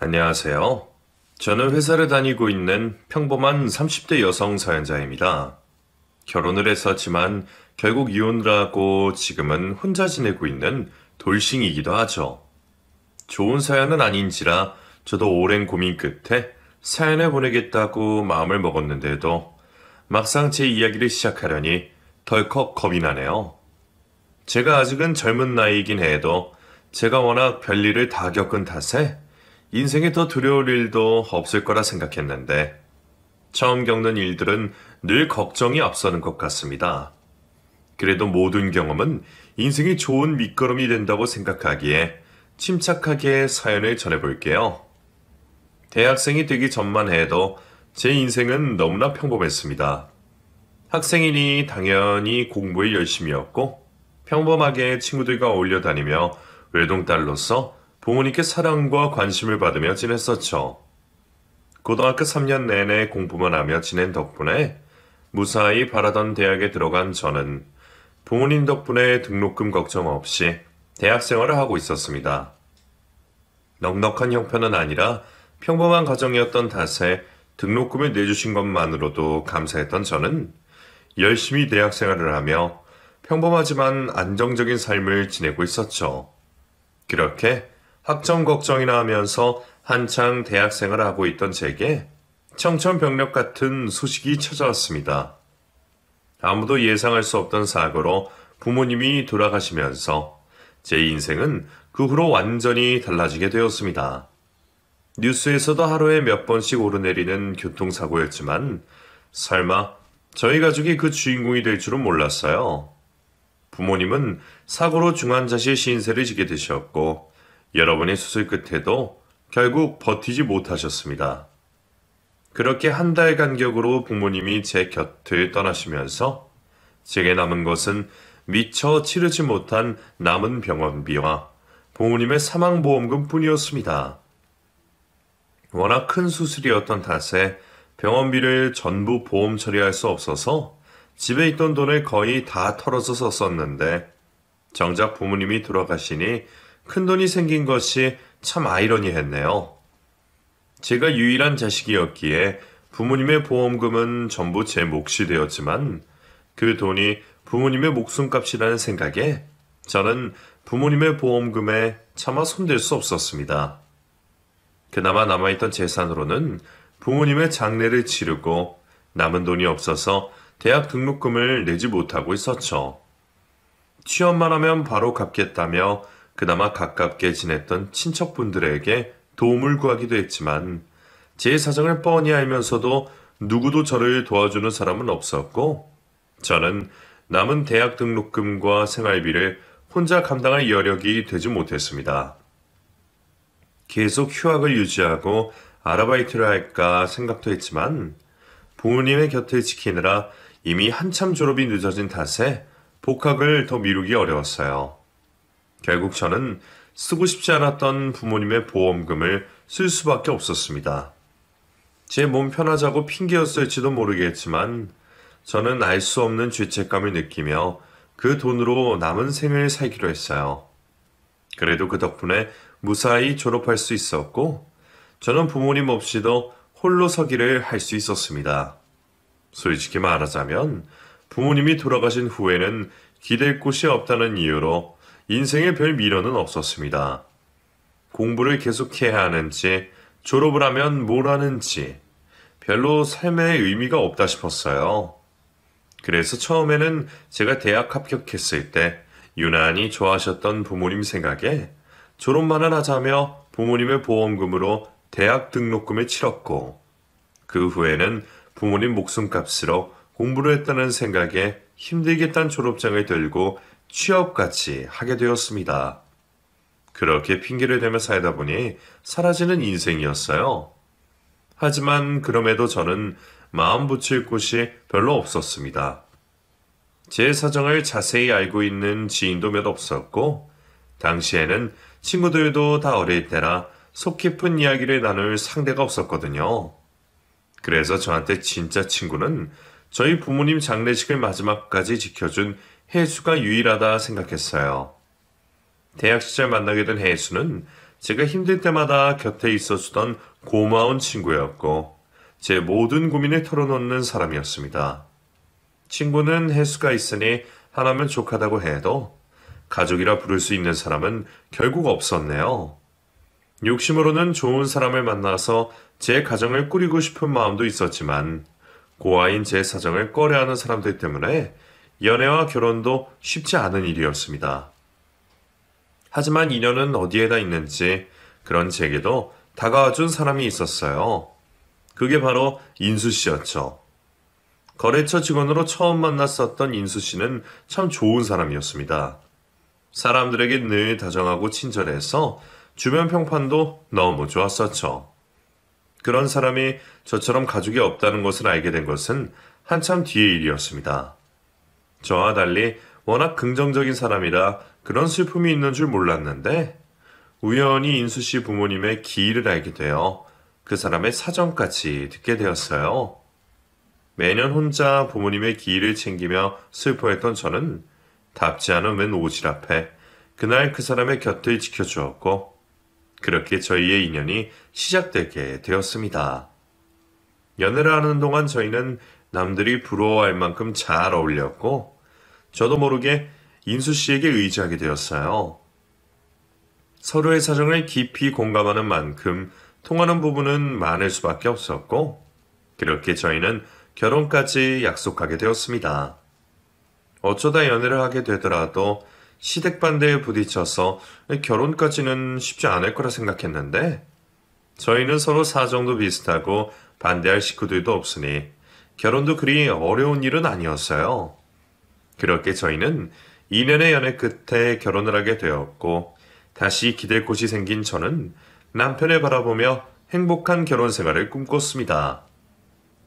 안녕하세요. 저는 회사를 다니고 있는 평범한 30대 여성 사연자입니다. 결혼을 했었지만 결국 이혼을 하고 지금은 혼자 지내고 있는 돌싱이기도 하죠. 좋은 사연은 아닌지라 저도 오랜 고민 끝에 사연을 보내겠다고 마음을 먹었는데도 막상 제 이야기를 시작하려니 덜컥 겁이 나네요. 제가 아직은 젊은 나이이긴 해도 제가 워낙 별일을 다 겪은 탓에 인생에 더 두려울 일도 없을 거라 생각했는데 처음 겪는 일들은 늘 걱정이 앞서는 것 같습니다. 그래도 모든 경험은 인생의 좋은 밑거름이 된다고 생각하기에 침착하게 사연을 전해볼게요. 대학생이 되기 전만 해도 제 인생은 너무나 평범했습니다. 학생이니 당연히 공부에 열심히였고 평범하게 친구들과 어울려 다니며 외동딸로서 부모님께 사랑과 관심을 받으며 지냈었죠. 고등학교 3년 내내 공부만 하며 지낸 덕분에 무사히 바라던 대학에 들어간 저는 부모님 덕분에 등록금 걱정 없이 대학 생활을 하고 있었습니다. 넉넉한 형편은 아니라 평범한 가정이었던 탓에 등록금을 내주신 것만으로도 감사했던 저는 열심히 대학 생활을 하며 평범하지만 안정적인 삶을 지내고 있었죠. 그렇게 학점 걱정이나 하면서 한창 대학 생활을 하고 있던 제게 청천벽력 같은 소식이 찾아왔습니다. 아무도 예상할 수 없던 사고로 부모님이 돌아가시면서 제 인생은 그 후로 완전히 달라지게 되었습니다. 뉴스에서도 하루에 몇 번씩 오르내리는 교통사고였지만 설마 저희 가족이 그 주인공이 될 줄은 몰랐어요. 부모님은 사고로 중환자실 신세를 지게 되셨고 여러 번의 수술 끝에도 결국 버티지 못하셨습니다. 그렇게 한 달 간격으로 부모님이 제 곁을 떠나시면서 제게 남은 것은 미처 치르지 못한 남은 병원비와 부모님의 사망보험금 뿐이었습니다. 워낙 큰 수술이었던 탓에 병원비를 전부 보험 처리할 수 없어서 집에 있던 돈을 거의 다 털어서 썼었는데 정작 부모님이 돌아가시니 큰돈이 생긴 것이 참 아이러니했네요. 제가 유일한 자식이었기에 부모님의 보험금은 전부 제 몫이 되었지만 그 돈이 부모님의 목숨값이라는 생각에 저는 부모님의 보험금에 차마 손댈 수 없었습니다. 그나마 남아있던 재산으로는 부모님의 장례를 치르고 남은 돈이 없어서 대학 등록금을 내지 못하고 있었죠. 취업만 하면 바로 갚겠다며 그나마 가깝게 지냈던 친척분들에게 도움을 구하기도 했지만 제 사정을 뻔히 알면서도 누구도 저를 도와주는 사람은 없었고 저는 남은 대학 등록금과 생활비를 혼자 감당할 여력이 되지 못했습니다. 계속 휴학을 유지하고 아르바이트를 할까 생각도 했지만 부모님의 곁을 지키느라 이미 한참 졸업이 늦어진 탓에 복학을 더 미루기 어려웠어요. 결국 저는 쓰고 싶지 않았던 부모님의 보험금을 쓸 수밖에 없었습니다. 제 몸 편하자고 핑계였을지도 모르겠지만 저는 알 수 없는 죄책감을 느끼며 그 돈으로 남은 생을 살기로 했어요. 그래도 그 덕분에 무사히 졸업할 수 있었고 저는 부모님 없이도 홀로 서기를 할 수 있었습니다. 솔직히 말하자면 부모님이 돌아가신 후에는 기댈 곳이 없다는 이유로 인생에 별 미련은 없었습니다. 공부를 계속해야 하는지 졸업을 하면 뭘 하는지 별로 삶에 의미가 없다 싶었어요. 그래서 처음에는 제가 대학 합격했을 때 유난히 좋아하셨던 부모님 생각에 졸업만은 하자며 부모님의 보험금으로 대학 등록금을 치렀고 그 후에는 부모님 목숨값으로 공부를 했다는 생각에 힘들겠다는 졸업장을 들고 취업까지 하게 되었습니다. 그렇게 핑계를 대며 살다 보니 사라지는 인생이었어요. 하지만 그럼에도 저는 마음 붙일 곳이 별로 없었습니다. 제 사정을 자세히 알고 있는 지인도 몇 없었고 당시에는 친구들도 다 어릴 때라 속 깊은 이야기를 나눌 상대가 없었거든요. 그래서 저한테 진짜 친구는 저희 부모님 장례식을 마지막까지 지켜준 혜수가 유일하다 생각했어요. 대학 시절 만나게 된 혜수는 제가 힘들 때마다 곁에 있어주던 고마운 친구였고 제 모든 고민을 털어놓는 사람이었습니다. 친구는 횟수가 있으니 하나면 족하다고 해도 가족이라 부를 수 있는 사람은 결국 없었네요. 욕심으로는 좋은 사람을 만나서 제 가정을 꾸리고 싶은 마음도 있었지만 고아인 제 사정을 꺼려하는 사람들 때문에 연애와 결혼도 쉽지 않은 일이었습니다. 하지만 인연은 어디에다 있는지 그런 제게도 다가와준 사람이 있었어요. 그게 바로 인수 씨였죠. 거래처 직원으로 처음 만났었던 인수 씨는 참 좋은 사람이었습니다. 사람들에게 늘 다정하고 친절해서 주변 평판도 너무 좋았었죠. 그런 사람이 저처럼 가족이 없다는 것을 알게 된 것은 한참 뒤의 일이었습니다. 저와 달리 워낙 긍정적인 사람이라 그런 슬픔이 있는 줄 몰랐는데 우연히 인수 씨 부모님의 기일을 알게 되어 그 사람의 사정까지 듣게 되었어요. 매년 혼자 부모님의 기일을 챙기며 슬퍼했던 저는 답지 않은 웬 오질 앞에 그날 그 사람의 곁을 지켜주었고 그렇게 저희의 인연이 시작되게 되었습니다. 연애를 하는 동안 저희는 남들이 부러워할 만큼 잘 어울렸고 저도 모르게 인수 씨에게 의지하게 되었어요. 서로의 사정을 깊이 공감하는 만큼 통하는 부분은 많을 수밖에 없었고 그렇게 저희는 결혼까지 약속하게 되었습니다. 어쩌다 연애를 하게 되더라도 시댁반대에 부딪혀서 결혼까지는 쉽지 않을 거라 생각했는데 저희는 서로 사정도 비슷하고 반대할 식구들도 없으니 결혼도 그리 어려운 일은 아니었어요. 그렇게 저희는 2년의 연애 끝에 결혼을 하게 되었고 다시 기댈 곳이 생긴 저는 남편을 바라보며 행복한 결혼 생활을 꿈꿨습니다.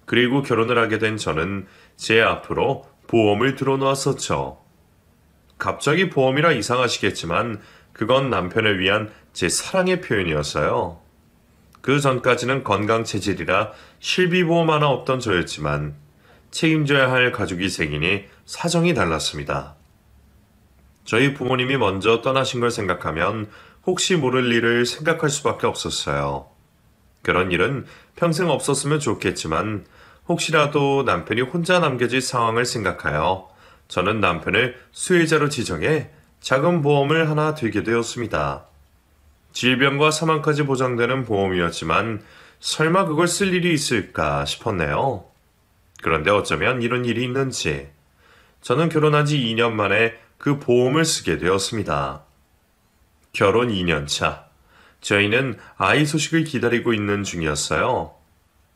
그리고 결혼을 하게 된 저는 제 앞으로 보험을 들어놓았었죠. 갑자기 보험이라 이상하시겠지만 그건 남편을 위한 제 사랑의 표현이었어요. 그 전까지는 건강체질이라 실비보험 하나 없던 저였지만 책임져야 할 가족이 생기니 사정이 달랐습니다. 저희 부모님이 먼저 떠나신 걸 생각하면 혹시 모를 일을 생각할 수밖에 없었어요. 그런 일은 평생 없었으면 좋겠지만 혹시라도 남편이 혼자 남겨질 상황을 생각하여 저는 남편을 수혜자로 지정해 작은 보험을 하나 들게 되었습니다. 질병과 사망까지 보장되는 보험이었지만 설마 그걸 쓸 일이 있을까 싶었네요. 그런데 어쩌면 이런 일이 있는지 저는 결혼한 지 2년 만에 그 보험을 쓰게 되었습니다. 결혼 2년 차. 저희는 아이 소식을 기다리고 있는 중이었어요.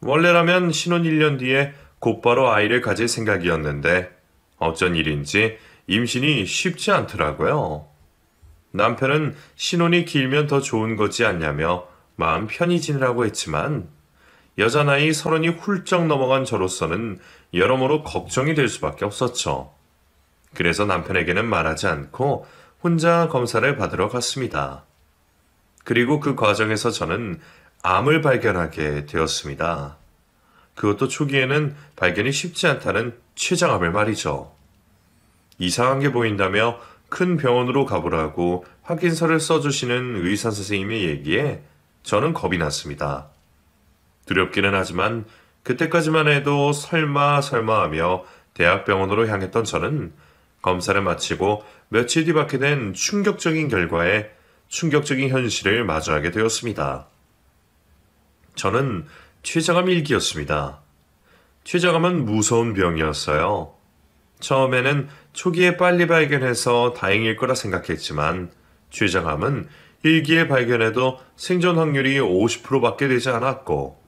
원래라면 신혼 1년 뒤에 곧바로 아이를 가질 생각이었는데 어쩐 일인지 임신이 쉽지 않더라고요. 남편은 신혼이 길면 더 좋은 거지 않냐며 마음 편히 지내라고 했지만 여자 나이 30이 훌쩍 넘어간 저로서는 여러모로 걱정이 될 수밖에 없었죠. 그래서 남편에게는 말하지 않고 혼자 검사를 받으러 갔습니다. 그리고 그 과정에서 저는 암을 발견하게 되었습니다. 그것도 초기에는 발견이 쉽지 않다는 췌장암을 말이죠. 이상한 게 보인다며 큰 병원으로 가보라고 확인서를 써주시는 의사 선생님의 얘기에 저는 겁이 났습니다. 두렵기는 하지만 그때까지만 해도 설마 하며 대학병원으로 향했던 저는 검사를 마치고 며칠 뒤 받게 된 충격적인 결과에 충격적인 현실을 마주하게 되었습니다. 저는 췌장암 1기였습니다. 췌장암은 무서운 병이었어요. 처음에는 초기에 빨리 발견해서 다행일 거라 생각했지만 췌장암은 1기에 발견해도 생존 확률이 50%밖에 되지 않았고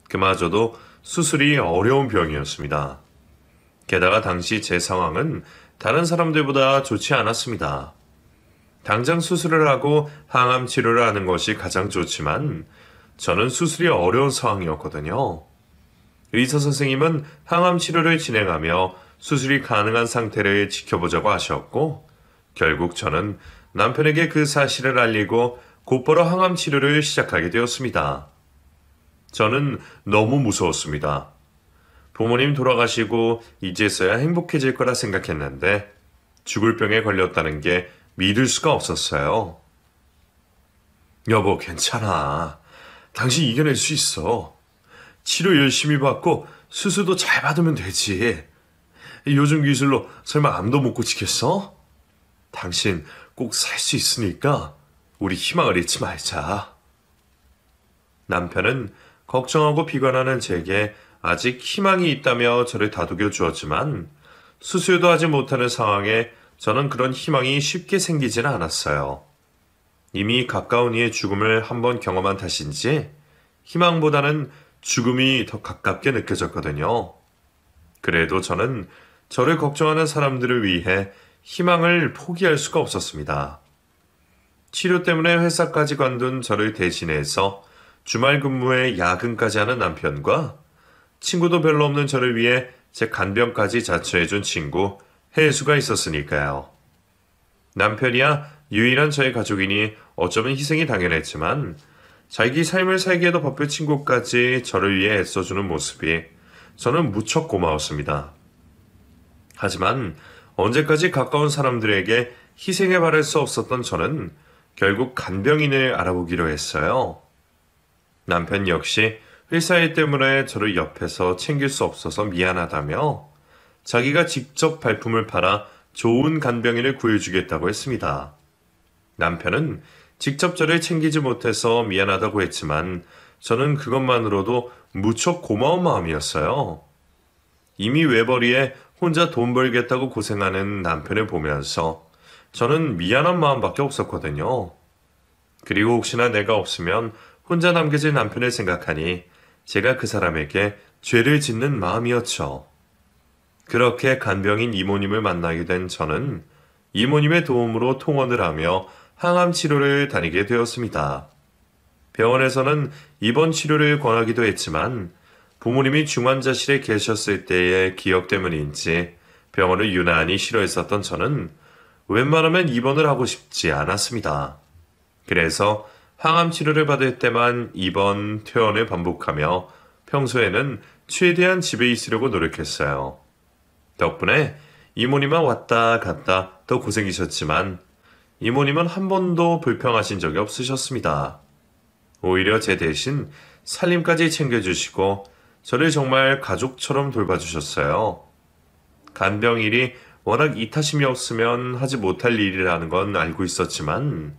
그마저도 수술이 어려운 병이었습니다. 게다가 당시 제 상황은 다른 사람들보다 좋지 않았습니다. 당장 수술을 하고 항암 치료를 하는 것이 가장 좋지만 저는 수술이 어려운 상황이었거든요. 의사 선생님은 항암 치료를 진행하며 수술이 가능한 상태를 지켜보자고 하셨고 결국 저는 남편에게 그 사실을 알리고 곧바로 항암 치료를 시작하게 되었습니다. 저는 너무 무서웠습니다. 부모님 돌아가시고 이제서야 행복해질 거라 생각했는데 죽을 병에 걸렸다는 게 믿을 수가 없었어요. 여보, 괜찮아. 당신 이겨낼 수 있어. 치료 열심히 받고 수술도 잘 받으면 되지. 요즘 기술로 설마 암도 못 고치겠어? 당신 꼭 살 수 있으니까 우리 희망을 잃지 말자. 남편은 걱정하고 비관하는 제게 아직 희망이 있다며 저를 다독여 주었지만 수술도 하지 못하는 상황에 저는 그런 희망이 쉽게 생기지는 않았어요. 이미 가까운 이의 죽음을 한번 경험한 탓인지 희망보다는 죽음이 더 가깝게 느껴졌거든요. 그래도 저는 저를 걱정하는 사람들을 위해 희망을 포기할 수가 없었습니다. 치료 때문에 회사까지 관둔 저를 대신해서 주말 근무에 야근까지 하는 남편과 친구도 별로 없는 저를 위해 제 간병까지 자처해준 친구 혜수가 있었으니까요. 남편이야 유일한 저의 가족이니 어쩌면 희생이 당연했지만 자기 삶을 살기에도 바쁜 친구까지 저를 위해 애써주는 모습이 저는 무척 고마웠습니다. 하지만 언제까지 가까운 사람들에게 희생에 바랄 수 없었던 저는 결국 간병인을 알아보기로 했어요. 남편 역시 회사 일 때문에 저를 옆에서 챙길 수 없어서 미안하다며 자기가 직접 발품을 팔아 좋은 간병인을 구해주겠다고 했습니다. 남편은 직접 저를 챙기지 못해서 미안하다고 했지만 저는 그것만으로도 무척 고마운 마음이었어요. 이미 외벌이에 혼자 돈 벌겠다고 고생하는 남편을 보면서 저는 미안한 마음밖에 없었거든요. 그리고 혹시나 내가 없으면 혼자 남겨질 남편을 생각하니 제가 그 사람에게 죄를 짓는 마음이었죠. 그렇게 간병인 이모님을 만나게 된 저는 이모님의 도움으로 통원을 하며 항암 치료를 다니게 되었습니다. 병원에서는 입원 치료를 권하기도 했지만 부모님이 중환자실에 계셨을 때의 기억 때문인지 병원을 유난히 싫어했었던 저는 웬만하면 입원을 하고 싶지 않았습니다. 그래서 항암 치료를 받을 때만 입원, 퇴원을 반복하며 평소에는 최대한 집에 있으려고 노력했어요. 덕분에 이모님만 왔다 갔다 더 고생이셨지만 이모님은 한 번도 불평하신 적이 없으셨습니다. 오히려 제 대신 살림까지 챙겨주시고 저를 정말 가족처럼 돌봐주셨어요. 간병일이 워낙 이타심이 없으면 하지 못할 일이라는 건 알고 있었지만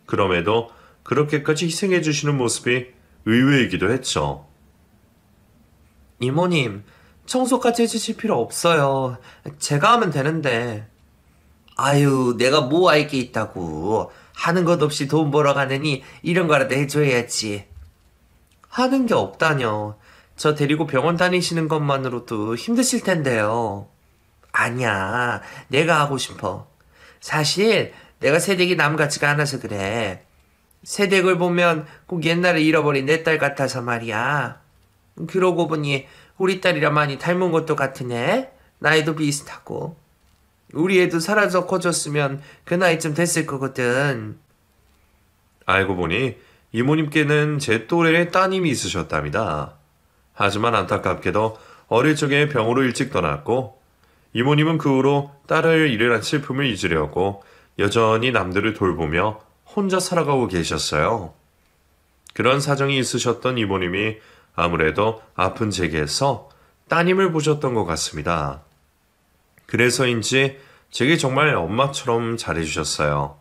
그럼에도 그렇게까지 희생해주시는 모습이 의외이기도 했죠. 이모님, 청소까지 해주실 필요 없어요. 제가 하면 되는데. 아유, 내가 뭐 할 게 있다고. 하는 것 없이 돈 벌어 가느니 이런 거라도 해줘야지. 하는 게 없다뇨. 저 데리고 병원 다니시는 것만으로도 힘드실 텐데요. 아니야, 내가 하고 싶어. 사실 내가 새댁이 남 같지가 않아서 그래. 새댁을 보면 꼭 옛날에 잃어버린 내 딸 같아서 말이야. 그러고 보니 우리 딸이랑 많이 닮은 것도 같으네. 나이도 비슷하고. 우리 애도 살아서 커졌으면 그 나이쯤 됐을 거거든. 알고 보니 이모님께는 제 또래의 따님이 있으셨답니다. 하지만 안타깝게도 어릴 적에 병으로 일찍 떠났고 이모님은 그 후로 딸을 잃은 슬픔을 잊으려고 여전히 남들을 돌보며 혼자 살아가고 계셨어요. 그런 사정이 있으셨던 이모님이 아무래도 아픈 제게서 따님을 보셨던 것 같습니다. 그래서인지 제게 정말 엄마처럼 잘해주셨어요.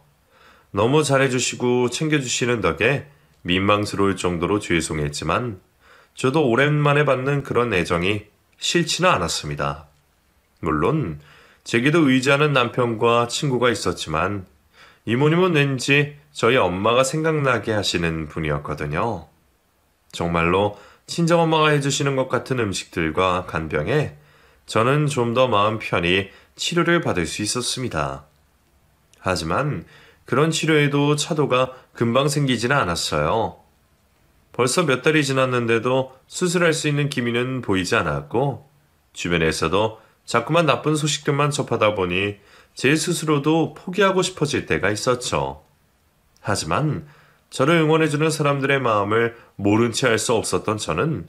너무 잘해주시고 챙겨주시는 덕에 민망스러울 정도로 죄송했지만 저도 오랜만에 받는 그런 애정이 싫지는 않았습니다. 물론 제게도 의지하는 남편과 친구가 있었지만 이모님은 왠지 저희 엄마가 생각나게 하시는 분이었거든요. 정말로 친정엄마가 해주시는 것 같은 음식들과 간병에 저는 좀 더 마음 편히 치료를 받을 수 있었습니다. 하지만 그런 치료에도 차도가 금방 생기지는 않았어요. 벌써 몇 달이 지났는데도 수술할 수 있는 기미는 보이지 않았고 주변에서도 자꾸만 나쁜 소식들만 접하다 보니 제 스스로도 포기하고 싶어질 때가 있었죠. 하지만 저를 응원해주는 사람들의 마음을 모른 채 할 수 없었던 저는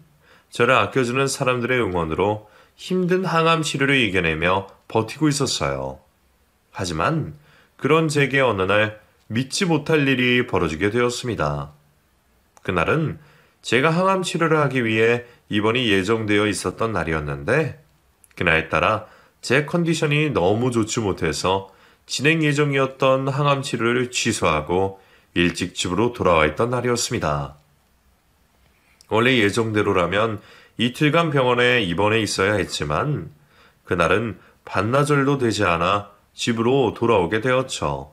저를 아껴주는 사람들의 응원으로 힘든 항암 치료를 이겨내며 버티고 있었어요. 하지만 그런 제게 어느 날 믿지 못할 일이 벌어지게 되었습니다. 그날은 제가 항암 치료를 하기 위해 입원이 예정되어 있었던 날이었는데 그날따라 제 컨디션이 너무 좋지 못해서 진행 예정이었던 항암 치료를 취소하고 일찍 집으로 돌아와 있던 날이었습니다. 원래 예정대로라면 이틀간 병원에 입원해 있어야 했지만 그날은 반나절도 되지 않아 집으로 돌아오게 되었죠.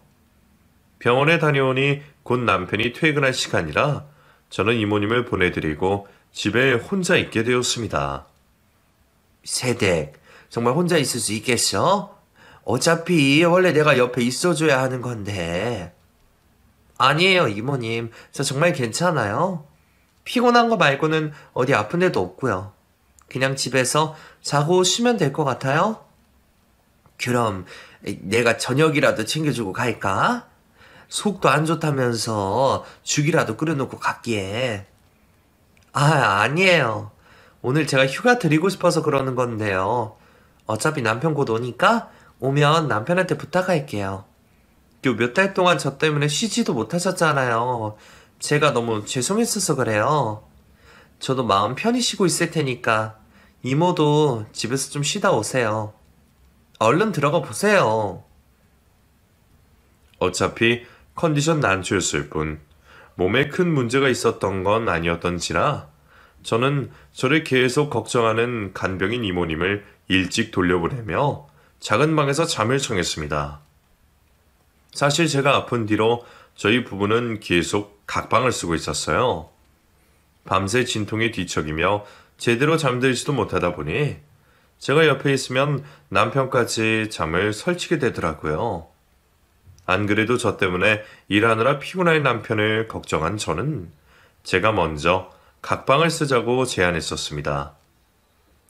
병원에 다녀오니 곧 남편이 퇴근할 시간이라 저는 이모님을 보내드리고 집에 혼자 있게 되었습니다. 세댁, 정말 혼자 있을 수 있겠어? 어차피 원래 내가 옆에 있어줘야 하는 건데. 아니에요, 이모님. 저 정말 괜찮아요. 피곤한 거 말고는 어디 아픈 데도 없고요. 그냥 집에서 자고 쉬면 될 것 같아요. 그럼 내가 저녁이라도 챙겨주고 갈까? 속도 안 좋다면서 죽이라도 끓여놓고 갈게. 아니에요. 오늘 제가 휴가 드리고 싶어서 그러는 건데요. 어차피 남편 곧 오니까 오면 남편한테 부탁할게요. 요 몇 달 동안 저 때문에 쉬지도 못하셨잖아요. 제가 너무 죄송했어서 그래요. 저도 마음 편히 쉬고 있을 테니까 이모도 집에서 좀 쉬다 오세요. 얼른 들어가 보세요. 어차피 컨디션 난초였을 뿐 몸에 큰 문제가 있었던 건 아니었던지라 저는 저를 계속 걱정하는 간병인 이모님을 일찍 돌려보내며 작은 방에서 잠을 청했습니다. 사실 제가 아픈 뒤로 저희 부부는 계속 각방을 쓰고 있었어요. 밤새 진통에 뒤척이며 제대로 잠들지도 못하다 보니 제가 옆에 있으면 남편까지 잠을 설치게 되더라고요. 안 그래도 저 때문에 일하느라 피곤할 남편을 걱정한 저는 제가 먼저 각방을 쓰자고 제안했었습니다.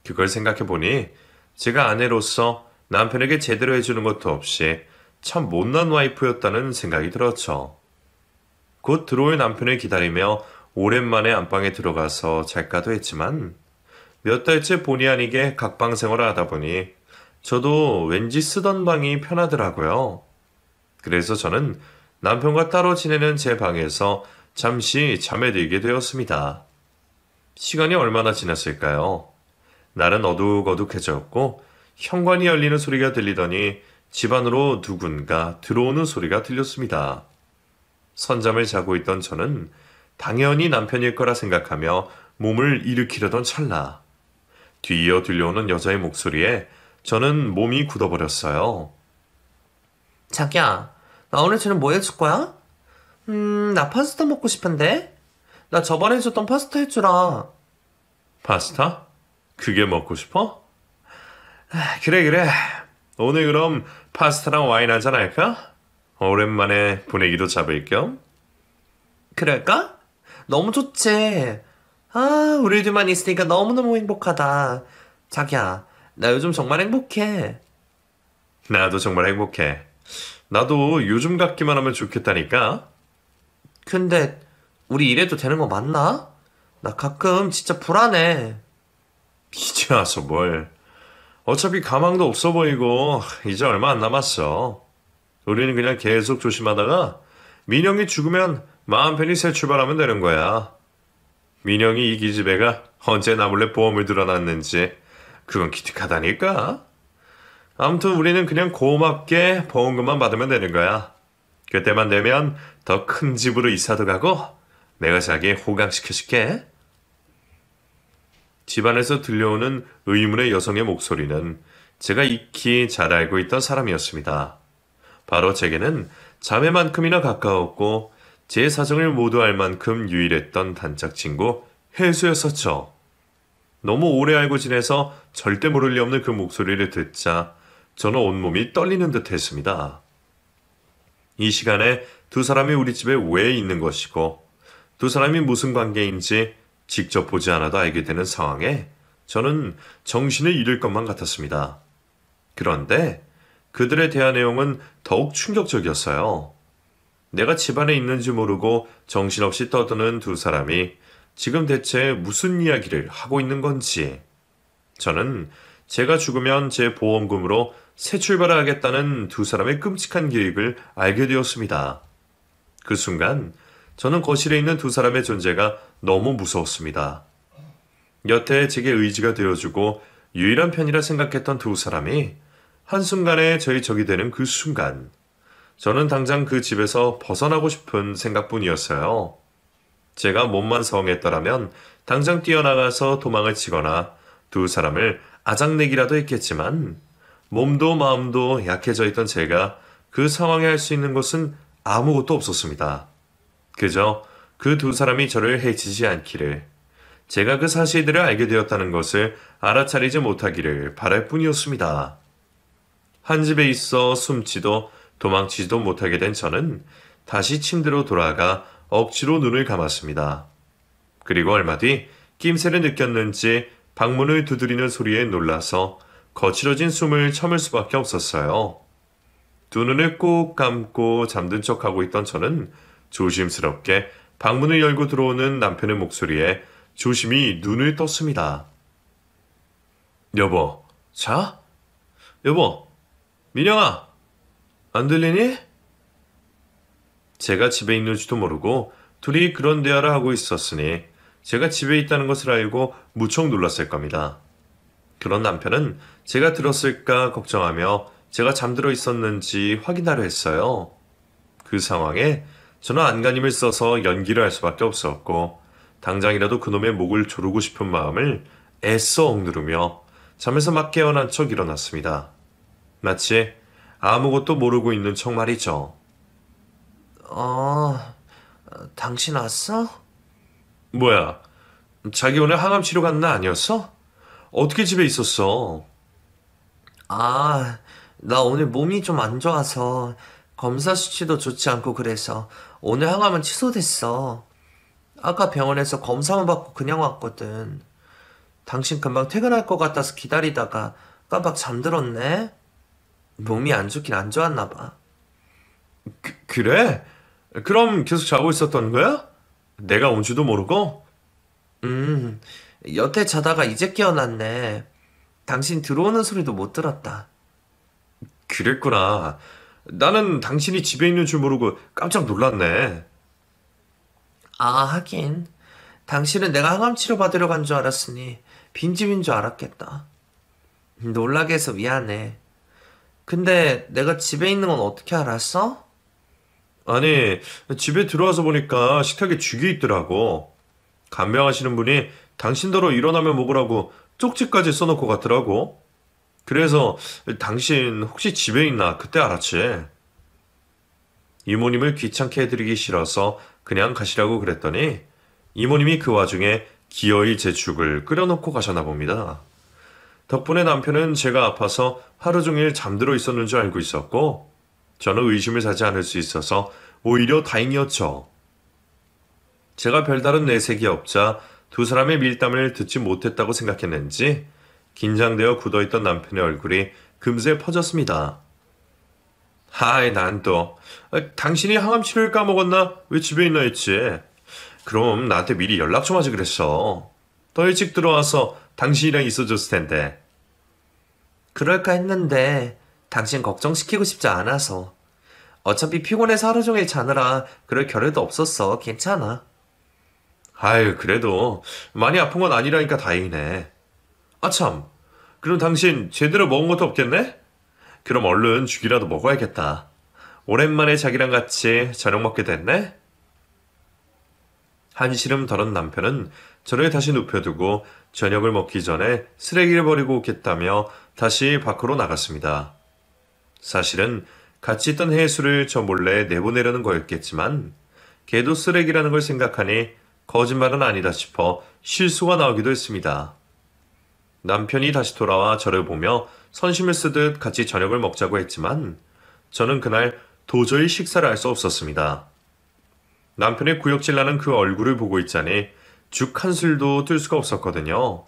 그걸 생각해보니 제가 아내로서 남편에게 제대로 해주는 것도 없이 참 못난 와이프였다는 생각이 들었죠. 곧 들어올 남편을 기다리며 오랜만에 안방에 들어가서 잘까도 했지만 몇 달째 본의 아니게 각방 생활을 하다 보니 저도 왠지 쓰던 방이 편하더라고요. 그래서 저는 남편과 따로 지내는 제 방에서 잠시 잠에 들게 되었습니다. 시간이 얼마나 지났을까요? 날은 어둑어둑해졌고 현관이 열리는 소리가 들리더니 집 안으로 누군가 들어오는 소리가 들렸습니다. 선잠을 자고 있던 저는 당연히 남편일 거라 생각하며 몸을 일으키려던 찰나 뒤이어 들려오는 여자의 목소리에 저는 몸이 굳어버렸어요. 자기야, 나 오늘 저녁 뭐 해줄 거야? 나 파스타 먹고 싶은데? 나 저번에 줬던 파스타 해주라. 파스타? 그게 먹고 싶어? 그래. 오늘 그럼 파스타랑 와인 한잔 할까? 오랜만에 분위기도 잡을 겸. 그럴까? 너무 좋지. 우리 둘만 있으니까 너무너무 행복하다. 자기야, 나 요즘 정말 행복해. 나도 정말 행복해. 나도 요즘 같기만 하면 좋겠다니까. 근데 우리 이래도 되는 거 맞나? 나 가끔 진짜 불안해. 이제 와서 뭘. 어차피 가망도 없어 보이고 이제 얼마 안 남았어. 우리는 그냥 계속 조심하다가 민영이 죽으면 마음 편히 새 출발하면 되는 거야. 민영이 이 기집애가 언제 나 몰래 보험을 들어놨는지 그건 기특하다니까. 아무튼 우리는 그냥 고맙게 보험금만 받으면 되는 거야. 그때만 되면 더 큰 집으로 이사도 가고 내가 자기 호강시켜줄게. 집안에서 들려오는 의문의 여성의 목소리는 제가 익히 잘 알고 있던 사람이었습니다. 바로 제게는 자매만큼이나 가까웠고 제 사정을 모두 알 만큼 유일했던 단짝 친구 혜수였었죠. 너무 오래 알고 지내서 절대 모를 리 없는 그 목소리를 듣자 저는 온몸이 떨리는 듯 했습니다. 이 시간에 두 사람이 우리 집에 왜 있는 것이고 두 사람이 무슨 관계인지 직접 보지 않아도 알게 되는 상황에 저는 정신을 잃을 것만 같았습니다. 그런데 그들의 대화 내용은 더욱 충격적이었어요. 내가 집안에 있는지 모르고 정신없이 떠드는 두 사람이 지금 대체 무슨 이야기를 하고 있는 건지. 저는 제가 죽으면 제 보험금으로 새 출발을 하겠다는 두 사람의 끔찍한 계획을 알게 되었습니다. 그 순간 저는 거실에 있는 두 사람의 존재가 너무 무서웠습니다. 여태 제게 의지가 되어주고 유일한 편이라 생각했던 두 사람이 한순간에 저희 적이 되는 그 순간 저는 당장 그 집에서 벗어나고 싶은 생각뿐이었어요. 제가 몸만 성했더라면 당장 뛰어나가서 도망을 치거나 두 사람을 아작내기라도 했겠지만 몸도 마음도 약해져 있던 제가 그 상황에 할 수 있는 것은 아무것도 없었습니다. 그저 그 두 사람이 저를 해치지 않기를, 제가 그 사실들을 알게 되었다는 것을 알아차리지 못하기를 바랄 뿐이었습니다. 한 집에 있어 숨지도 도망치지도 못하게 된 저는 다시 침대로 돌아가 억지로 눈을 감았습니다. 그리고 얼마 뒤 낌새를 느꼈는지 방문을 두드리는 소리에 놀라서 거칠어진 숨을 참을 수밖에 없었어요. 두 눈을 꼭 감고 잠든 척하고 있던 저는 조심스럽게 방문을 열고 들어오는 남편의 목소리에 조심히 눈을 떴습니다. 여보, 자? 여보, 민영아, 안 들리니? 제가 집에 있는지도 모르고 둘이 그런 대화를 하고 있었으니 제가 집에 있다는 것을 알고 무척 놀랐을 겁니다. 그런 남편은 제가 들었을까 걱정하며 제가 잠들어 있었는지 확인하려 했어요. 그 상황에 저는 안간힘을 써서 연기를 할 수밖에 없었고 당장이라도 그놈의 목을 조르고 싶은 마음을 애써 억누르며 잠에서 막 깨어난 척 일어났습니다. 마치 아무것도 모르고 있는 척 말이죠. 당신 왔어? 뭐야, 자기 오늘 항암 치료 간 날 아니었어? 어떻게 집에 있었어? 나 오늘 몸이 좀 안 좋아서 검사 수치도 좋지 않고 그래서 오늘 항암은 취소됐어. 아까 병원에서 검사만 받고 그냥 왔거든. 당신 금방 퇴근할 것 같아서 기다리다가 깜빡 잠들었네? 몸이 안 좋긴 안 좋았나 봐. 그래? 그럼 계속 자고 있었던 거야? 내가 온 줄도 모르고? 여태 자다가 이제 깨어났네. 당신 들어오는 소리도 못 들었다. 그랬구나. 나는 당신이 집에 있는 줄 모르고 깜짝 놀랐네. 하긴. 당신은 내가 항암 치료 받으러 간 줄 알았으니 빈집인 줄 알았겠다. 놀라게 해서 미안해. 근데 내가 집에 있는 건 어떻게 알았어? 아니, 집에 들어와서 보니까 식탁에 죽이 있더라고. 간병하시는 분이 당신더러 일어나면 먹으라고 쪽지까지 써놓고 갔더라고. 그래서 당신 혹시 집에 있나 그때 알았지. 이모님을 귀찮게 해드리기 싫어서 그냥 가시라고 그랬더니 이모님이 그 와중에 기어이 제 죽을 끓여놓고 가셨나 봅니다. 덕분에 남편은 제가 아파서 하루 종일 잠들어 있었는 줄 알고 있었고 저는 의심을 사지 않을 수 있어서 오히려 다행이었죠. 제가 별다른 내색이 없자 두 사람의 밀담을 듣지 못했다고 생각했는지 긴장되어 굳어있던 남편의 얼굴이 금세 퍼졌습니다. 난 또 당신이 항암 치료를 까먹었나? 왜 집에 있나 했지. 그럼 나한테 미리 연락 좀 하지 그랬어. 더 일찍 들어와서 당신이랑 있어줬을 텐데. 그럴까 했는데 당신 걱정시키고 싶지 않아서. 어차피 피곤해서 하루 종일 자느라 그럴 겨를도 없었어. 괜찮아. 그래도 많이 아픈 건 아니라니까 다행이네. 참, 그럼 당신 제대로 먹은 것도 없겠네? 그럼 얼른 죽이라도 먹어야겠다. 오랜만에 자기랑 같이 저녁 먹게 됐네? 한시름 덜은 남편은 저를 다시 눕혀두고 저녁을 먹기 전에 쓰레기를 버리고 오겠다며 다시 밖으로 나갔습니다. 사실은 같이 있던 혜수를 저 몰래 내보내려는 거였겠지만 걔도 쓰레기라는 걸 생각하니 거짓말은 아니다 싶어 실수가 나오기도 했습니다. 남편이 다시 돌아와 저를 보며 선심을 쓰듯 같이 저녁을 먹자고 했지만 저는 그날 도저히 식사를 할 수 없었습니다. 남편의 구역질 나는 그 얼굴을 보고 있자니 죽 한 술도 뜰 수가 없었거든요.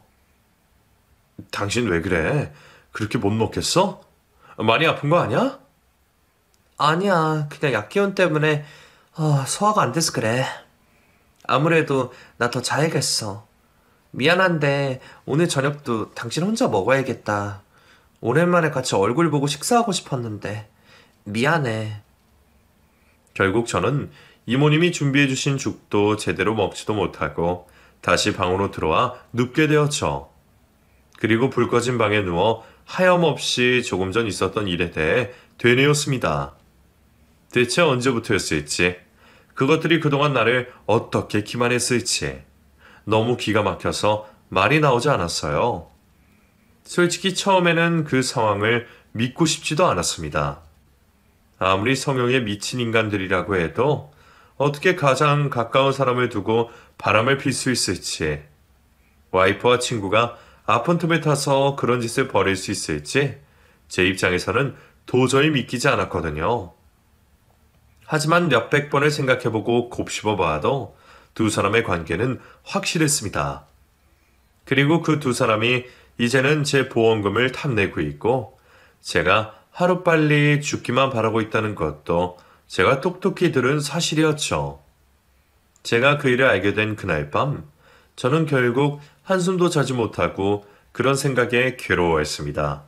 당신 왜 그래? 그렇게 못 먹겠어? 많이 아픈 거 아니야? 아니야. 그냥 약기운 때문에 소화가 안 돼서 그래. 아무래도 나 더 자야겠어. 미안한데 오늘 저녁도 당신 혼자 먹어야겠다. 오랜만에 같이 얼굴 보고 식사하고 싶었는데 미안해. 결국 저는 이모님이 준비해주신 죽도 제대로 먹지도 못하고 다시 방으로 들어와 눕게 되었죠. 그리고 불 꺼진 방에 누워 하염없이 조금 전 있었던 일에 대해 되뇌었습니다. 대체 언제부터였을지, 그것들이 그동안 나를 어떻게 기만했을지 너무 기가 막혀서 말이 나오지 않았어요. 솔직히 처음에는 그 상황을 믿고 싶지도 않았습니다. 아무리 성욕에 미친 인간들이라고 해도 어떻게 가장 가까운 사람을 두고 바람을 필 수 있을지, 와이프와 친구가 아픈 틈에 타서 그런 짓을 벌일 수 있을지 제 입장에서는 도저히 믿기지 않았거든요. 하지만 몇백 번을 생각해보고 곱씹어 봐도 두 사람의 관계는 확실했습니다. 그리고 그 두 사람이 이제는 제 보험금을 탐내고 있고 제가 하루빨리 죽기만 바라고 있다는 것도 제가 똑똑히 들은 사실이었죠. 제가 그 일을 알게 된 그날 밤, 저는 결국 한숨도 자지 못하고 그런 생각에 괴로워했습니다.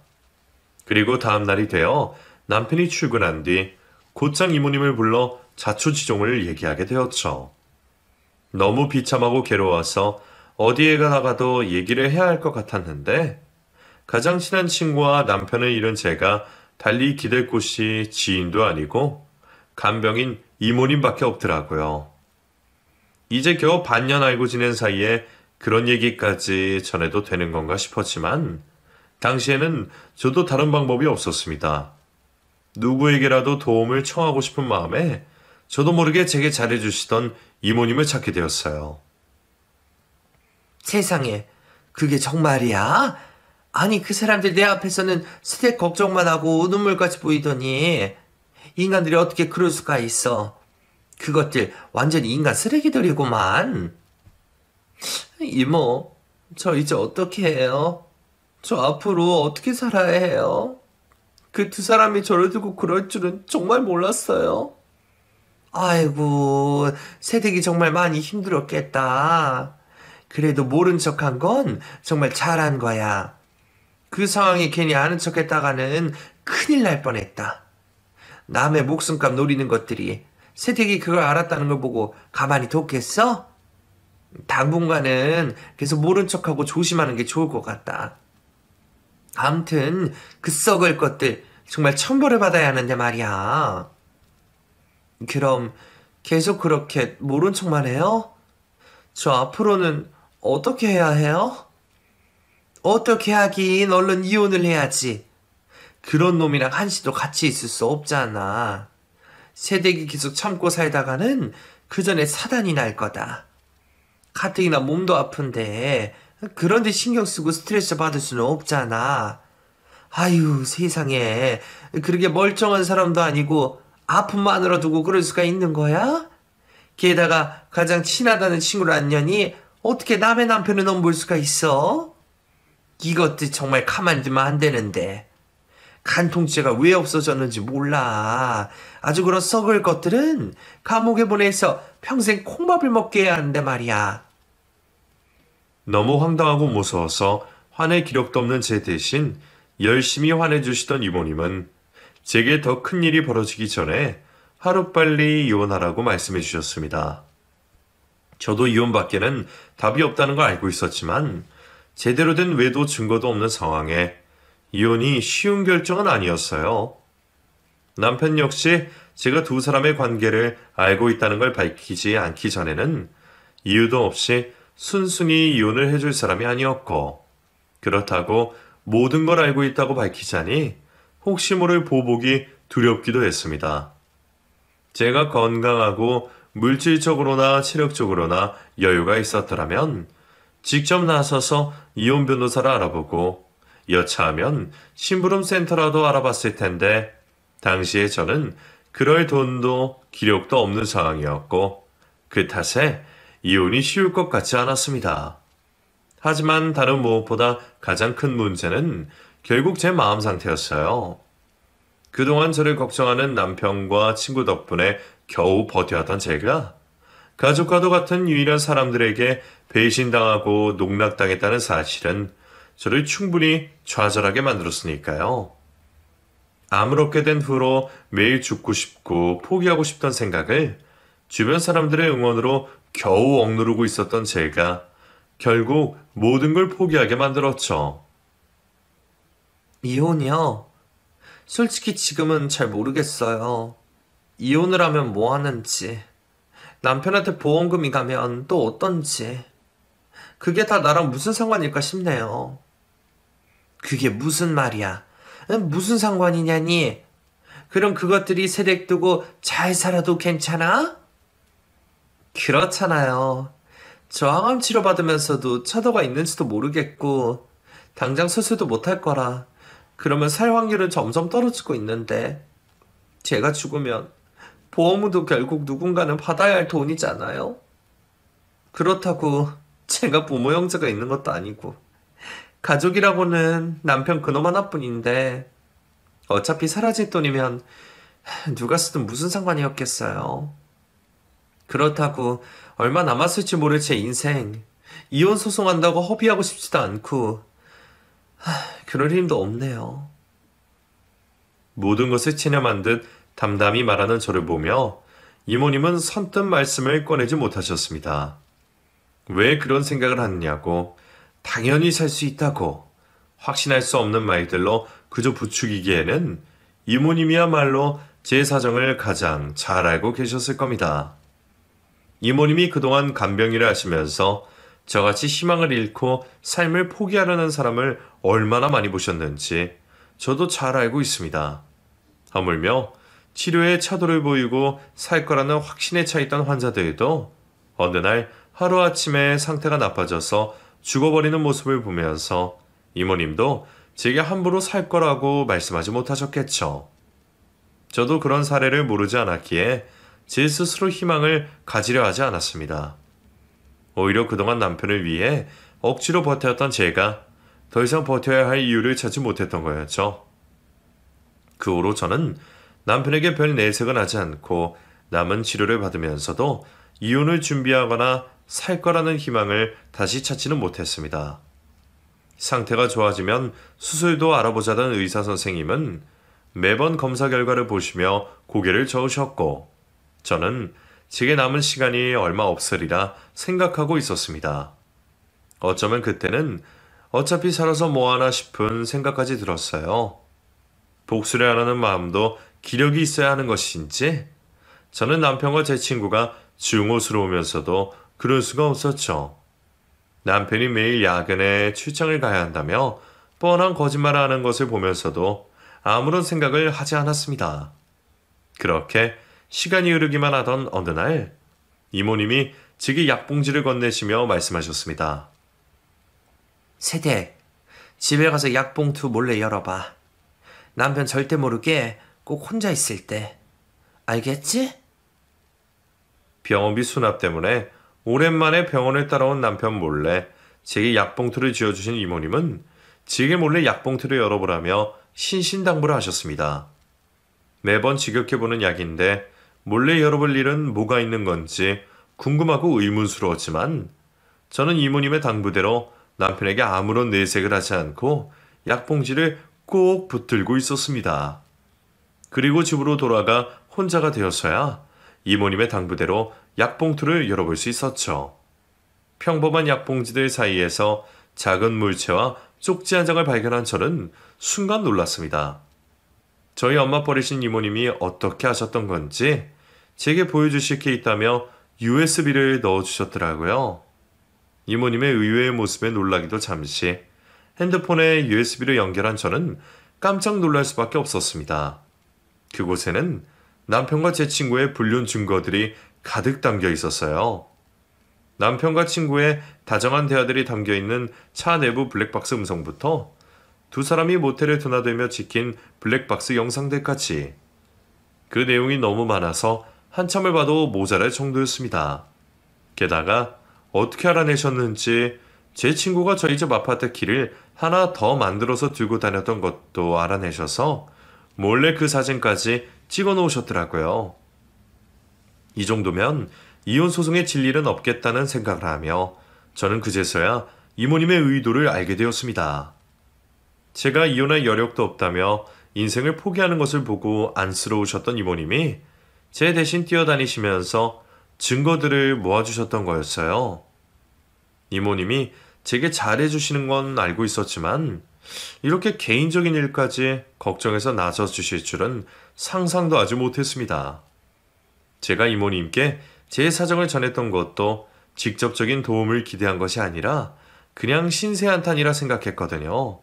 그리고 다음 날이 되어 남편이 출근한 뒤 곧장 이모님을 불러 자초지종을 얘기하게 되었죠. 너무 비참하고 괴로워서 어디에 나가도 얘기를 해야 할 것 같았는데 가장 친한 친구와 남편을 잃은 제가 달리 기댈 곳이 지인도 아니고 간병인 이모님밖에 없더라고요. 이제 겨우 반년 알고 지낸 사이에 그런 얘기까지 전해도 되는 건가 싶었지만 당시에는 저도 다른 방법이 없었습니다. 누구에게라도 도움을 청하고 싶은 마음에 저도 모르게 제게 잘해주시던 이모님을 찾게 되었어요. 세상에, 그게 정말이야? 아니, 그 사람들 내 앞에서는 스텝 걱정만 하고 눈물까지 보이더니 인간들이 어떻게 그럴 수가 있어. 그것들 완전히 인간 쓰레기들이구만. 이모, 저 이제 어떻게 해요? 저 앞으로 어떻게 살아야 해요? 그 두 사람이 저를 두고 그럴 줄은 정말 몰랐어요. 아이고, 새댁이 정말 많이 힘들었겠다. 그래도 모른 척한 건 정말 잘한 거야. 그 상황에 괜히 아는 척 했다가는 큰일 날 뻔했다. 남의 목숨값 노리는 것들이 새댁이 그걸 알았다는 걸 보고 가만히 뒀겠어? 당분간은 계속 모른 척하고 조심하는 게 좋을 것 같다. 암튼 그 썩을 것들 정말 천벌을 받아야 하는데 말이야. 그럼 계속 그렇게 모른 척만 해요? 저 앞으로는 어떻게 해야 해요? 어떻게 하긴 얼른 이혼을 해야지. 그런 놈이랑 한시도 같이 있을 수 없잖아. 새댁이 계속 참고 살다가는 그 전에 사단이 날 거다. 가뜩이나 몸도 아픈데 그런데 신경 쓰고 스트레스 받을 수는 없잖아. 아유, 세상에. 그렇게 멀쩡한 사람도 아니고 아픔만으로 두고 그럴 수가 있는 거야? 게다가 가장 친하다는 친구를 안 년이 어떻게 남의 남편을 넘볼 수가 있어? 이것들 정말 가만히 두면 안 되는데. 간통죄가 왜 없어졌는지 몰라. 아주 그런 썩을 것들은 감옥에 보내서 평생 콩밥을 먹게 해야 하는데 말이야. 너무 황당하고 무서워서 화낼 기력도 없는 제 대신 열심히 화내주시던 이모님은 제게 더 큰 일이 벌어지기 전에 하루빨리 이혼하라고 말씀해 주셨습니다. 저도 이혼밖에는 답이 없다는 걸 알고 있었지만 제대로 된 외도 증거도 없는 상황에 이혼이 쉬운 결정은 아니었어요. 남편 역시 제가 두 사람의 관계를 알고 있다는 걸 밝히지 않기 전에는 이유도 없이 순순히 이혼을 해줄 사람이 아니었고, 그렇다고 모든 걸 알고 있다고 밝히자니 혹시 모를 보복이 두렵기도 했습니다. 제가 건강하고 물질적으로나 체력적으로나 여유가 있었더라면 직접 나서서 이혼 변호사를 알아보고 여차하면 심부름 센터라도 알아봤을 텐데 당시에 저는 그럴 돈도 기력도 없는 상황이었고 그 탓에 이혼이 쉬울 것 같지 않았습니다. 하지만 다른 무엇보다 가장 큰 문제는 결국 제 마음 상태였어요. 그동안 저를 걱정하는 남편과 친구 덕분에 겨우 버텨왔던 제가 가족과도 같은 유일한 사람들에게 배신당하고 농락당했다는 사실은 저를 충분히 좌절하게 만들었으니까요. 아무렇게 된 후로 매일 죽고 싶고 포기하고 싶던 생각을 주변 사람들의 응원으로 겨우 억누르고 있었던 제가 결국 모든 걸 포기하게 만들었죠. 이혼이요? 솔직히 지금은 잘 모르겠어요. 이혼을 하면 뭐 하는지, 남편한테 보험금이 가면 또 어떤지, 그게 다 나랑 무슨 상관일까 싶네요. 그게 무슨 말이야? 무슨 상관이냐니? 그럼 그것들이 세댁 두고 잘 살아도 괜찮아? 그렇잖아요. 저 항암 치료받으면서도 차도가 있는지도 모르겠고, 당장 수술도 못할 거라. 그러면 살 확률은 점점 떨어지고 있는데, 제가 죽으면 보험도 결국 누군가는 받아야 할 돈이잖아요. 그렇다고 제가 부모 형제가 있는 것도 아니고, 가족이라고는 남편 그놈 하나뿐인데, 어차피 사라질 돈이면 누가 쓰든 무슨 상관이었겠어요. 그렇다고 얼마 남았을지 모를 제 인생, 이혼 소송한다고 허비하고 싶지도 않고, 그럴 힘도 없네요. 모든 것을 체념한 듯 담담히 말하는 저를 보며 이모님은 선뜻 말씀을 꺼내지 못하셨습니다. 왜 그런 생각을 하느냐고, 당연히 살 수 있다고, 확신할 수 없는 말들로 그저 부추기기에는 이모님이야말로 제 사정을 가장 잘 알고 계셨을 겁니다. 이모님이 그동안 간병일을 하시면서 저같이 희망을 잃고 삶을 포기하려는 사람을 얼마나 많이 보셨는지 저도 잘 알고 있습니다. 하물며 치료에 차도를 보이고 살 거라는 확신에 차 있던 환자들도 어느 날 하루아침에 상태가 나빠져서 죽어버리는 모습을 보면서 이모님도 제게 함부로 살 거라고 말씀하지 못하셨겠죠. 저도 그런 사례를 모르지 않았기에 제 스스로 희망을 가지려 하지 않았습니다. 오히려 그동안 남편을 위해 억지로 버텼던 제가 더 이상 버텨야 할 이유를 찾지 못했던 거였죠. 그 후로 저는 남편에게 별 내색은 하지 않고 남은 치료를 받으면서도 이혼을 준비하거나 살 거라는 희망을 다시 찾지는 못했습니다. 상태가 좋아지면 수술도 알아보자던 의사 선생님은 매번 검사 결과를 보시며 고개를 저으셨고, 저는 제게 남은 시간이 얼마 없으리라 생각하고 있었습니다. 어쩌면 그때는 어차피 살아서 뭐하나 싶은 생각까지 들었어요. 복수를 하려는 마음도 기력이 있어야 하는 것인지, 저는 남편과 제 친구가 증오스러우면서도 그럴 수가 없었죠. 남편이 매일 야근에 출장을 가야 한다며 뻔한 거짓말을 하는 것을 보면서도 아무런 생각을 하지 않았습니다. 그렇게 시간이 흐르기만 하던 어느 날 이모님이 제게 약봉지를 건네시며 말씀하셨습니다. 세댁, 집에 가서 약봉투 몰래 열어봐. 남편 절대 모르게 꼭 혼자 있을 때. 알겠지? 병원비 수납 때문에 오랜만에 병원을 따라온 남편 몰래 제게 약봉투를 쥐어주신 이모님은 제게 몰래 약봉투를 열어보라며 신신당부를 하셨습니다. 매번 지겹게보는 약인데 몰래 열어볼 일은 뭐가 있는 건지 궁금하고 의문스러웠지만 저는 이모님의 당부대로 남편에게 아무런 내색을 하지 않고 약봉지를 꼭 붙들고 있었습니다. 그리고 집으로 돌아가 혼자가 되어서야 이모님의 당부대로 약봉투를 열어볼 수 있었죠. 평범한 약봉지들 사이에서 작은 물체와 쪽지 한 장을 발견한 저는 순간 놀랐습니다. 저희 엄마 버리신 이모님이 어떻게 하셨던 건지 제게 보여주실 게 있다며 USB를 넣어주셨더라고요. 이모님의 의외의 모습에 놀라기도 잠시, 핸드폰에 USB를 연결한 저는 깜짝 놀랄 수밖에 없었습니다. 그곳에는 남편과 제 친구의 불륜 증거들이 가득 담겨 있었어요. 남편과 친구의 다정한 대화들이 담겨있는 차 내부 블랙박스 음성부터 두 사람이 모텔에 드나들며 찍힌 블랙박스 영상들까지, 그 내용이 너무 많아서 한참을 봐도 모자랄 정도였습니다. 게다가 어떻게 알아내셨는지 제 친구가 저희 집 아파트 키를 하나 더 만들어서 들고 다녔던 것도 알아내셔서 몰래 그 사진까지 찍어 놓으셨더라고요. 이 정도면 이혼 소송에 질 일은 없겠다는 생각을 하며 저는 그제서야 이모님의 의도를 알게 되었습니다. 제가 이혼할 여력도 없다며 인생을 포기하는 것을 보고 안쓰러우셨던 이모님이 제 대신 뛰어다니시면서 증거들을 모아주셨던 거였어요. 이모님이 제게 잘해주시는 건 알고 있었지만 이렇게 개인적인 일까지 걱정해서 나서주실 줄은 상상도 하지 못했습니다. 제가 이모님께 제 사정을 전했던 것도 직접적인 도움을 기대한 것이 아니라 그냥 신세한탄이라 생각했거든요.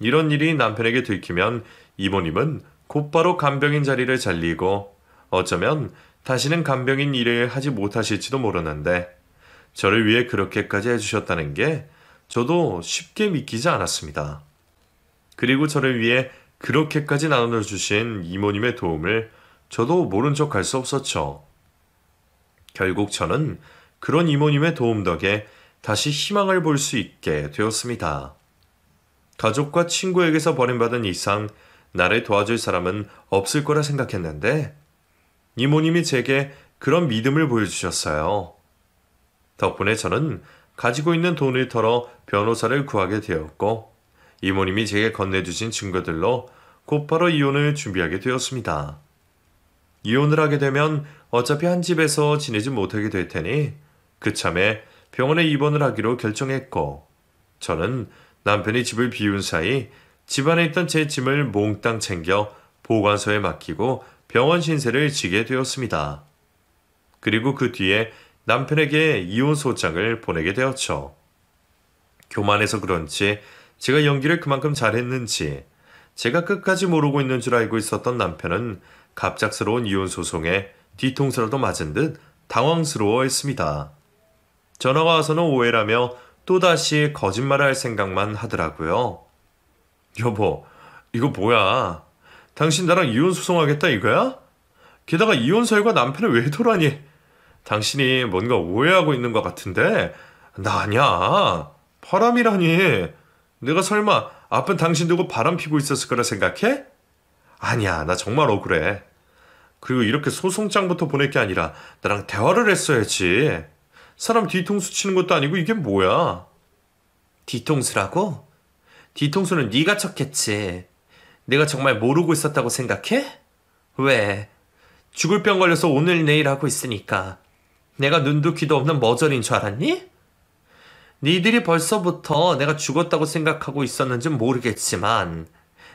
이런 일이 남편에게 들키면 이모님은 곧바로 간병인 자리를 잘리고 어쩌면 다시는 간병인 일을 하지 못하실지도 모르는데 저를 위해 그렇게까지 해주셨다는 게 저도 쉽게 믿기지 않았습니다. 그리고 저를 위해 그렇게까지 나눠주신 이모님의 도움을 저도 모른 척 할 수 없었죠. 결국 저는 그런 이모님의 도움 덕에 다시 희망을 볼 수 있게 되었습니다. 가족과 친구에게서 버림받은 이상 나를 도와줄 사람은 없을 거라 생각했는데 이모님이 제게 그런 믿음을 보여주셨어요. 덕분에 저는 가지고 있는 돈을 털어 변호사를 구하게 되었고 이모님이 제게 건네주신 증거들로 곧바로 이혼을 준비하게 되었습니다. 이혼을 하게 되면 어차피 한 집에서 지내지 못하게 될 테니 그참에 병원에 입원을 하기로 결정했고 저는 남편이 집을 비운 사이 집안에 있던 제 짐을 몽땅 챙겨 보관소에 맡기고 병원 신세를 지게 되었습니다. 그리고 그 뒤에 남편에게 이혼 소장을 보내게 되었죠. 교만해서 그런지 제가 연기를 그만큼 잘했는지 제가 끝까지 모르고 있는 줄 알고 있었던 남편은 갑작스러운 이혼 소송에 뒤통수라도 맞은 듯 당황스러워했습니다. 전화가 와서는 오해라며 또다시 거짓말을 할 생각만 하더라고요. 여보, 이거 뭐야? 당신 나랑 이혼 소송하겠다 이거야? 게다가 이혼설과 남편을 왜 도라니? 당신이 뭔가 오해하고 있는 것 같은데 나 아니야. 바람이라니. 내가 설마 아픈 당신 두고 바람 피고 있었을 거라 생각해? 아니야, 나 정말 억울해. 그리고 이렇게 소송장부터 보낼 게 아니라 나랑 대화를 했어야지. 사람 뒤통수 치는 것도 아니고 이게 뭐야? 뒤통수라고? 뒤통수는 네가 쳤겠지. 내가 정말 모르고 있었다고 생각해? 왜? 죽을 병 걸려서 오늘 내일 하고 있으니까 내가 눈도 귀도 없는 머저리인 줄 알았니? 니들이 벌써부터 내가 죽었다고 생각하고 있었는지는 모르겠지만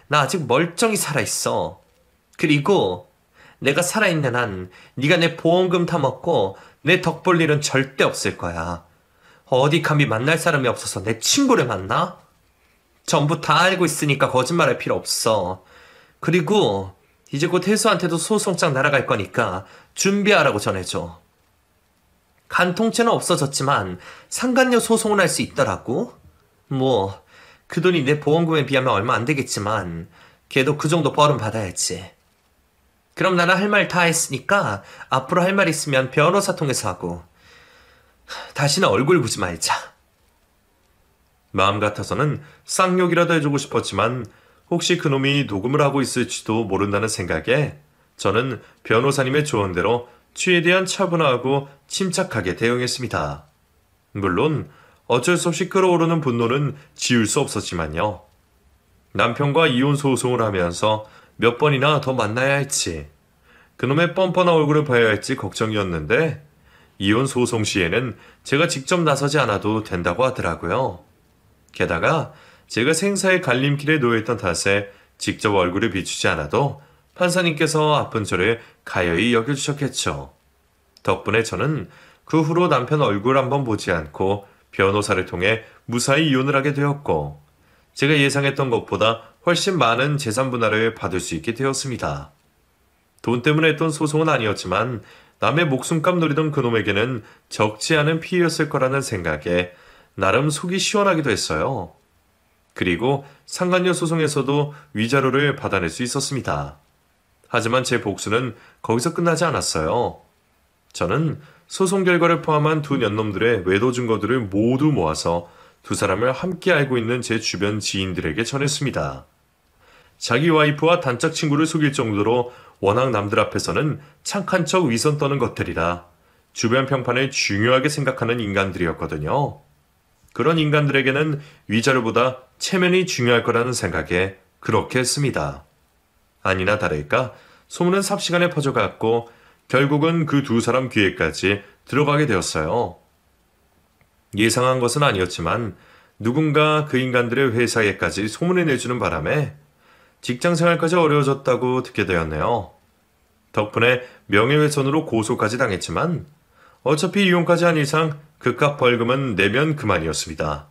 나 아직 멀쩡히 살아있어. 그리고 내가 살아있는 한 네가 내 보험금 타먹고 내 덕 볼 일은 절대 없을 거야. 어디 감히 만날 사람이 없어서 내 친구를 만나? 전부 다 알고 있으니까 거짓말할 필요 없어. 그리고 이제 곧 혜수한테도 소송장 날아갈 거니까 준비하라고 전해줘. 간통죄는 없어졌지만 상간녀 소송을 할 수 있더라고. 뭐 그 돈이 내 보험금에 비하면 얼마 안 되겠지만 걔도 그 정도 벌은 받아야지. 그럼 나는 할 말 다 했으니까 앞으로 할 말 있으면 변호사 통해서 하고 다시는 얼굴 보지 말자. 마음 같아서는 쌍욕이라도 해주고 싶었지만 혹시 그놈이 녹음을 하고 있을지도 모른다는 생각에 저는 변호사님의 조언대로 취에 대한 차분하고 침착하게 대응했습니다. 물론 어쩔 수 없이 끓어오르는 분노는 지울 수 없었지만요. 남편과 이혼 소송을 하면서 몇 번이나 더 만나야 할지 그놈의 뻔뻔한 얼굴을 봐야 할지 걱정이었는데 이혼 소송 시에는 제가 직접 나서지 않아도 된다고 하더라고요. 게다가 제가 생사의 갈림길에 놓여있던 탓에 직접 얼굴을 비추지 않아도 판사님께서 아픈 저를 가여이 여겨주셨겠죠. 덕분에 저는 그 후로 남편 얼굴 한번 보지 않고 변호사를 통해 무사히 이혼을 하게 되었고 제가 예상했던 것보다 훨씬 많은 재산 분할을 받을 수 있게 되었습니다. 돈 때문에 했던 소송은 아니었지만 남의 목숨값 노리던 그놈에게는 적지 않은 피해였을 거라는 생각에 나름 속이 시원하기도 했어요. 그리고 상간녀 소송에서도 위자료를 받아낼 수 있었습니다. 하지만 제 복수는 거기서 끝나지 않았어요. 저는 소송 결과를 포함한 두 년놈들의 외도 증거들을 모두 모아서 두 사람을 함께 알고 있는 제 주변 지인들에게 전했습니다. 자기 와이프와 단짝 친구를 속일 정도로 워낙 남들 앞에서는 착한 척 위선 떠는 것들이라 주변 평판을 중요하게 생각하는 인간들이었거든요. 그런 인간들에게는 위자료보다 체면이 중요할 거라는 생각에 그렇게 했습니다. 아니나 다를까 소문은 삽시간에 퍼져갔고 결국은 그 두 사람 귀에까지 들어가게 되었어요. 예상한 것은 아니었지만 누군가 그 인간들의 회사에까지 소문을 내주는 바람에 직장 생활까지 어려워졌다고 듣게 되었네요. 덕분에 명예훼손으로 고소까지 당했지만 어차피 이혼까지 한 이상 그깟 벌금은 내면 그만이었습니다.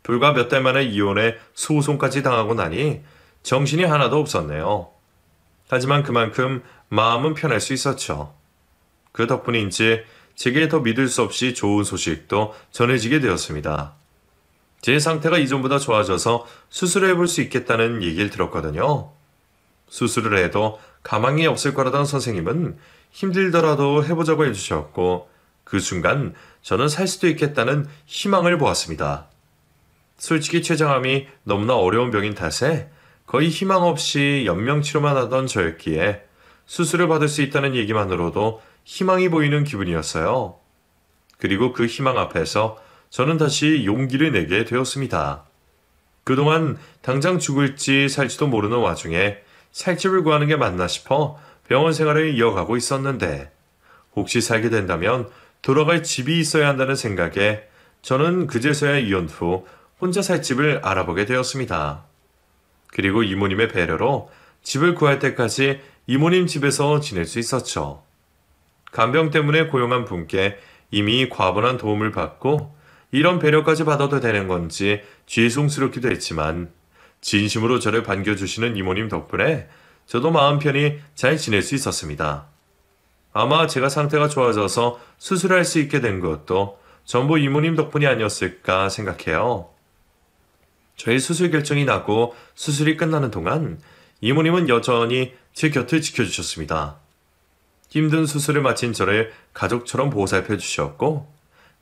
불과 몇 달 만에 이혼에 소송까지 당하고 나니 정신이 하나도 없었네요. 하지만 그만큼 마음은 편할 수 있었죠. 그 덕분인지 제게 더 믿을 수 없이 좋은 소식도 전해지게 되었습니다. 제 상태가 이전보다 좋아져서 수술을 해볼 수 있겠다는 얘기를 들었거든요. 수술을 해도 가망이 없을 거라던 선생님은 힘들더라도 해보자고 해주셨고 그 순간 저는 살 수도 있겠다는 희망을 보았습니다. 솔직히 췌장암이 너무나 어려운 병인 탓에 거의 희망 없이 연명치료만 하던 저였기에 수술을 받을 수 있다는 얘기만으로도 희망이 보이는 기분이었어요. 그리고 그 희망 앞에서 저는 다시 용기를 내게 되었습니다. 그동안 당장 죽을지 살지도 모르는 와중에 살집을 구하는 게 맞나 싶어 병원 생활을 이어가고 있었는데 혹시 살게 된다면 돌아갈 집이 있어야 한다는 생각에 저는 그제서야 이혼 후 혼자 살 집을 알아보게 되었습니다. 그리고 이모님의 배려로 집을 구할 때까지 이모님 집에서 지낼 수 있었죠. 간병 때문에 고용한 분께 이미 과분한 도움을 받고 이런 배려까지 받아도 되는 건지 죄송스럽기도 했지만 진심으로 저를 반겨주시는 이모님 덕분에 저도 마음 편히 잘 지낼 수 있었습니다. 아마 제가 상태가 좋아져서 수술할 수 있게 된 것도 전부 이모님 덕분이 아니었을까 생각해요. 저의 수술 결정이 나고 수술이 끝나는 동안 이모님은 여전히 제 곁을 지켜주셨습니다. 힘든 수술을 마친 저를 가족처럼 보살펴 주셨고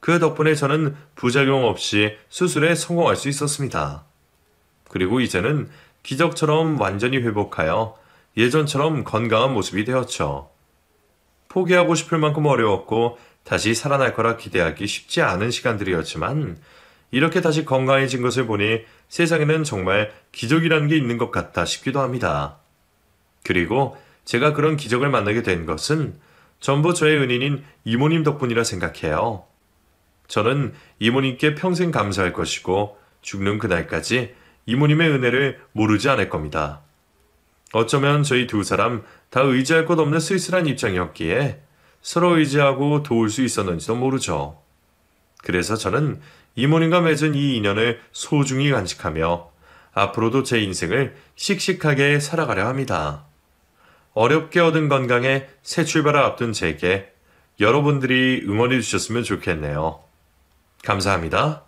그 덕분에 저는 부작용 없이 수술에 성공할 수 있었습니다. 그리고 이제는 기적처럼 완전히 회복하여 예전처럼 건강한 모습이 되었죠. 포기하고 싶을 만큼 어려웠고 다시 살아날 거라 기대하기 쉽지 않은 시간들이었지만 이렇게 다시 건강해진 것을 보니 세상에는 정말 기적이라는 게 있는 것 같다 싶기도 합니다. 그리고 제가 그런 기적을 만나게 된 것은 전부 저의 은인인 이모님 덕분이라 생각해요. 저는 이모님께 평생 감사할 것이고 죽는 그날까지 이모님의 은혜를 모르지 않을 겁니다. 어쩌면 저희 두 사람 다 의지할 것 없는 쓸쓸한 입장이었기에 서로 의지하고 도울 수 있었는지도 모르죠. 그래서 저는 이모님과 맺은 이 인연을 소중히 간직하며 앞으로도 제 인생을 씩씩하게 살아가려 합니다. 어렵게 얻은 건강에 새 출발을 앞둔 제게 여러분들이 응원해 주셨으면 좋겠네요. 감사합니다.